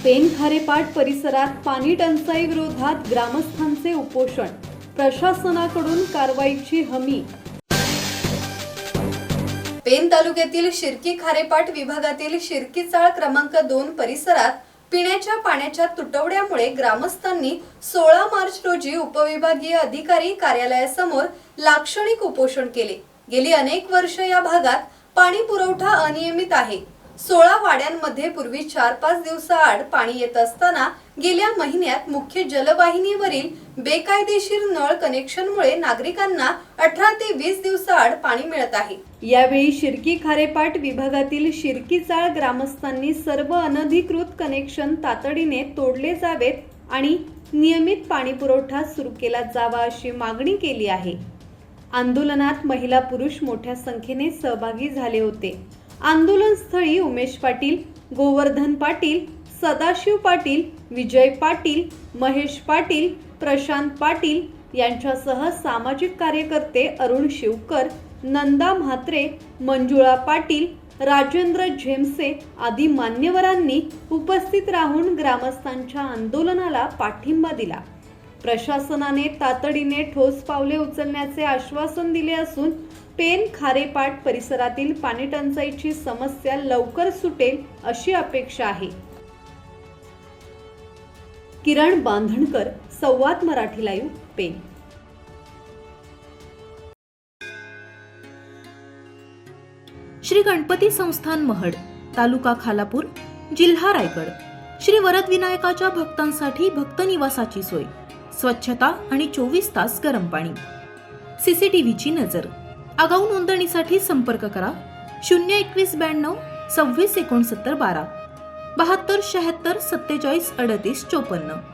Pen खारेपाट परिसरात पाणी टंचाई विरोधात ग्रामस्थांचे उपोषण, प्रशासनाकडून कारवाईची हमी। पेन तालुक्यातील शिर्की खारेपाट विभागातील शिर्की चाळ क्रमांक 2 परिसरात पिण्याच्या पाण्याच्या तुटवड्यामुळे ग्रामस्थांनी 16 मार्च रोजी उपविभागीय अधिकारी कार्यालयासमोर लाक्षणिक उपोषण केले। गेली अनेक वर्ष या भागात पाणी पुरवठा अनियमित आहे। 16 वाड्यांमध्ये पूर्वी 4-5 दिवसाआड पाणी येत असताना गेल्या महिन्यात मुख्य जलवाहिनीवरील बेकायदेशीर नळ कनेक्शनमुळे नागरिकांना 18 ते 20 दिवसाआड पाणी मिळत आहे। यावेळी शिर्की खारेपाट विभागातील शिर्की चाळ ग्रामस्थांनी सर्व अनधिकृत कनेक्शन तातडीने तोडले जावेत आणि नियमित पाणी पुरवठा सुरू केला जावा अशी मागणी केली आहे। आंदोलनात महिला पुरुष मोठ्या संख्येने सहभागी झाले होते। आंदोलनस्थळी उमेश पाटील, गोवर्धन पाटील, सदाशिव पाटील, विजय पाटील, महेश पाटील, प्रशांत पाटील यांच्यासह सामाजिक कार्यकर्ते अरुण शिवकर, नंदा म्हात्रे, मंजुळा पाटील, राजेंद्र झेमसे आदी मान्यवरांनी उपस्थित राहून ग्रामस्थांच्या आंदोलनाला पाठिंबा दिला। प्रशासनाने तातडीने ठोस पावले उचलण्याचे आश्वासन दिले असून पेन खारेपाट परिसरातील पाणी टंचाईची समस्या लवकर सुटेल अशी अपेक्षा आहे। किरण बांधणकर, संवाद मराठी लाईव्ह, पेन। श्री गणपती संस्थान महड, तालुका खालापूर, जिल्हा रायगड। श्री वरदविनायकाच्या भक्तांसाठी भक्त निवासाची सोय, स्वच्छता आणि 24 तास गरम पाणी, सीसीटीव्हीची नजर। आगाऊ नोंदणीसाठी संपर्क करा 021 92 26 69 12 72 76 47 38 54।